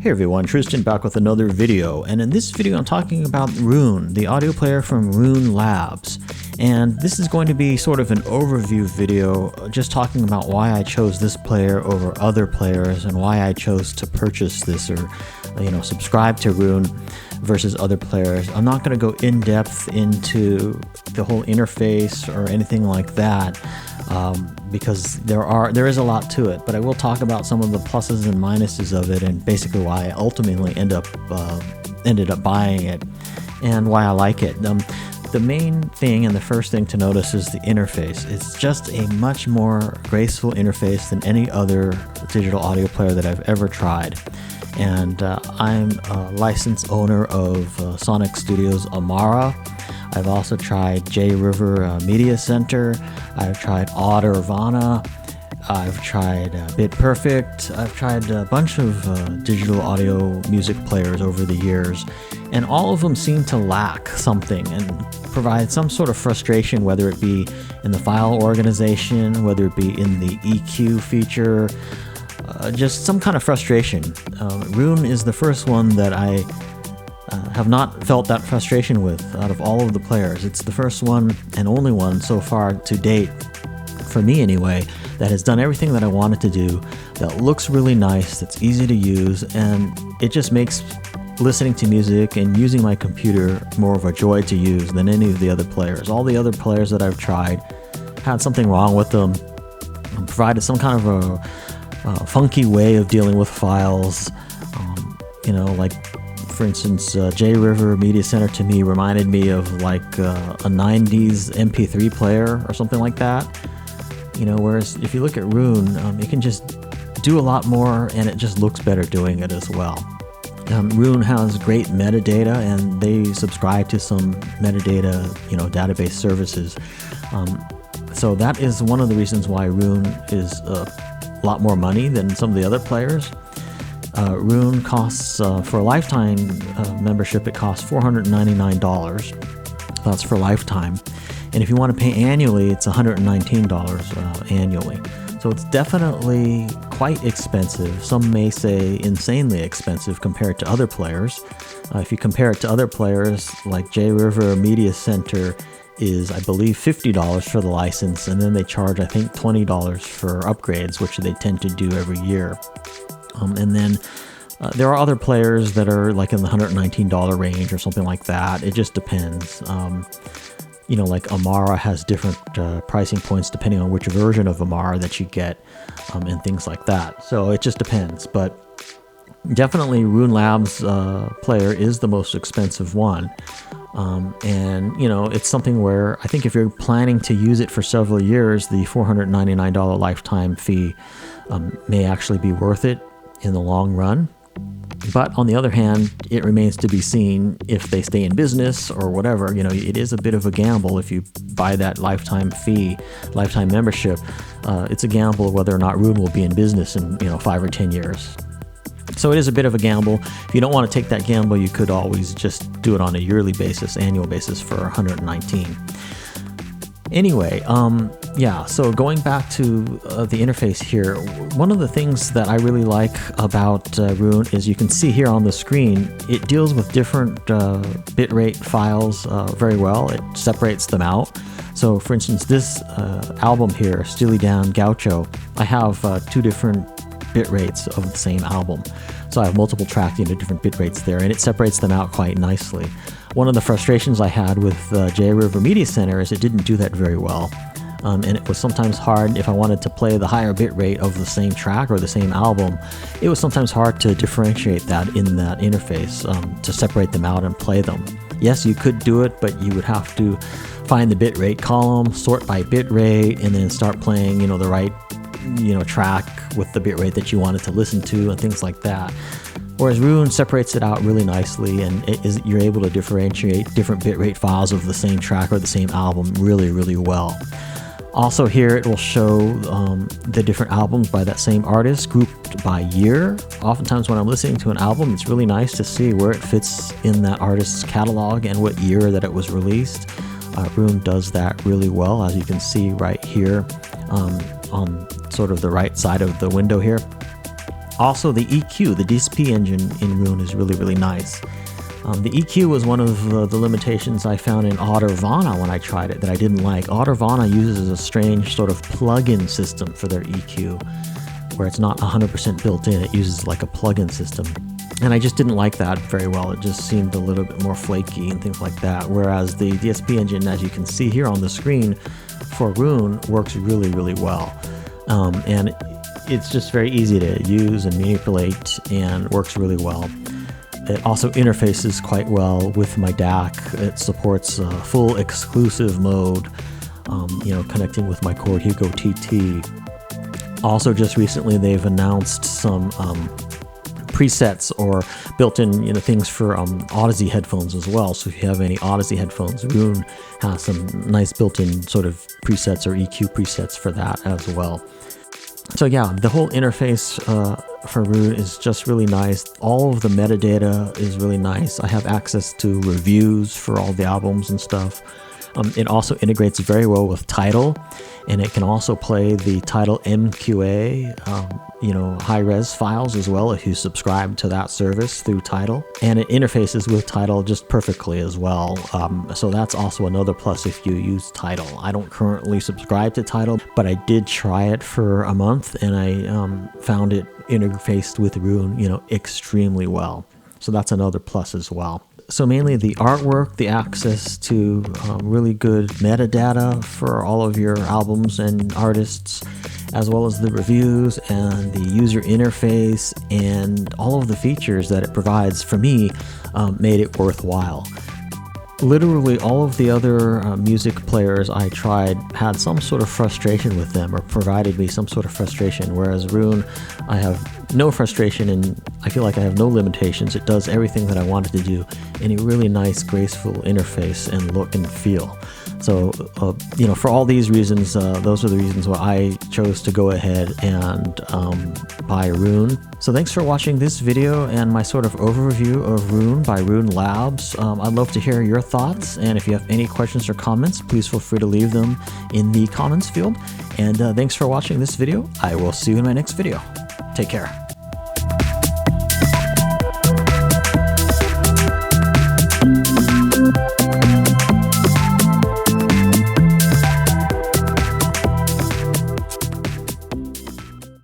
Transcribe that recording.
Hey everyone, Tristan back with another video, and in this video I'm talking about Roon, the audio player from RoonLabs. And this is going to be sort of an overview video, just talking about why I chose this player over other players and why I chose to purchase this or, subscribe to Roon versus other players. I'm not going to go in depth into the whole interface or anything like that. Because there is a lot to it, but I will talk about some of the pluses and minuses of it, and basically why I ultimately ended up buying it and why I like it. The main thing and the first thing to notice is the interface. It's just a much more graceful interface than any other digital audio player that I've ever tried. And I'm a licensed owner of Sonic Studios Amara. I've also tried J River Media Center. I've tried Audirvana. I've tried BitPerfect. I've tried a bunch of digital audio music players over the years, and all of them seem to lack something and provide some sort of frustration, whether it be in the file organization, whether it be in the EQ feature, just some kind of frustration. Roon is the first one that I have not felt that frustration with out of all of the players. It's the first one and only one so far to date, for me anyway, that has done everything that I wanted to do, that looks really nice, that's easy to use, and it just makes listening to music and using my computer more of a joy to use than any of the other players. All the other players that I've tried had something wrong with them, provided some kind of a funky way of dealing with files, like for instance, J River Media Center to me reminded me of like a 90s MP3 player or something like that. Whereas if you look at Roon, you can just do a lot more and it just looks better doing it as well. Roon has great metadata, and they subscribe to some metadata, database services. So that is one of the reasons why Roon is a lot more money than some of the other players. Roon costs, for a lifetime membership, it costs $499. That's for lifetime. And if you want to pay annually, it's $119 annually. So it's definitely quite expensive. Some may say insanely expensive compared to other players. If you compare it to other players, like J River Media Center is, I believe, $50 for the license, and then they charge, I think, $20 for upgrades, which they tend to do every year. And then there are other players that are like in the $119 range or something like that. It just depends. Like Amara has different pricing points depending on which version of Amara that you get, and things like that. So it just depends. But definitely RoonLabs player is the most expensive one. And it's something where I think if you're planning to use it for several years, the $499 lifetime fee may actually be worth it in the long run. But on the other hand, it remains to be seen if they stay in business or whatever. It is a bit of a gamble if you buy that lifetime membership. It's a gamble whether or not Roon will be in business in 5 or 10 years. So it is a bit of a gamble. If you don't want to take that gamble, you could always just do it on a annual basis for $119. Anyway, so going back to the interface here, one of the things that I really like about Roon is you can see here on the screen, it deals with different bitrate files very well. It separates them out. So for instance, this album here, Steely Dan Gaucho, I have 2 different bit rates of the same album. So I have multiple tracks, different bit rates there, and it separates them out quite nicely. One of the frustrations I had with J River Media Center is it didn't do that very well. And it was sometimes hard if I wanted to play the higher bit rate of the same track or the same album. It was sometimes hard to differentiate that in that interface, to separate them out and play them. Yes, you could do it, but you would have to find the bit rate column, sort by bit rate, and then start playing, the right track with the bitrate that you wanted to listen to and things like that. Whereas Roon separates it out really nicely, and you're able to differentiate different bitrate files of the same track or the same album really, really well. Also here it will show the different albums by that same artist grouped by year. Oftentimes when I'm listening to an album, it's really nice to see where it fits in that artist's catalog and what year that it was released. Roon does that really well, as you can see right here on sort of the right side of the window here. Also, the EQ, the DSP engine in Roon is really, really nice. The EQ was one of the limitations I found in Autorvana when I tried it that I didn't like. Autorvana uses a strange sort of plug-in system for their EQ, where it's not 100% built in. It uses like a plug-in system. And I just didn't like that very well. It just seemed a little bit more flaky and things like that. Whereas the DSP engine, as you can see here on the screen for Roon, works really, really well. And it's just very easy to use and manipulate and works really well. It also interfaces quite well with my DAC. It supports full exclusive mode, connecting with my Chord Hugo TT. Also, just recently, they've announced some presets or built-in things for Odyssey headphones as well. So if you have any Odyssey headphones, Roon has some nice built-in sort of presets or EQ presets for that as well. So yeah, the whole interface for Roon is just really nice. All of the metadata is really nice. I have access to reviews for all the albums and stuff. It also integrates very well with Tidal, and it can also play the Tidal MQA, high-res files as well if you subscribe to that service through Tidal. And it interfaces with Tidal just perfectly as well. So that's also another plus if you use Tidal. I don't currently subscribe to Tidal, but I did try it for a month, and I found it interfaced with Roon, extremely well. So that's another plus as well. So mainly the artwork, the access to really good metadata for all of your albums and artists, as well as the reviews and the user interface and all of the features that it provides, for me, made it worthwhile. Literally all of the other music players I tried had some sort of frustration with them or provided me some sort of frustration, whereas Roon, I have no frustration and I feel like I have no limitations. It does everything that I wanted to do in a really nice, graceful interface and look and feel. So, for all these reasons, those are the reasons why I chose to go ahead and buy Roon. So thanks for watching this video and my sort of overview of Roon by RoonLabs. I'd love to hear your thoughts, and if you have any questions or comments, please feel free to leave them in the comments field. And thanks for watching this video. I will see you in my next video. Take care.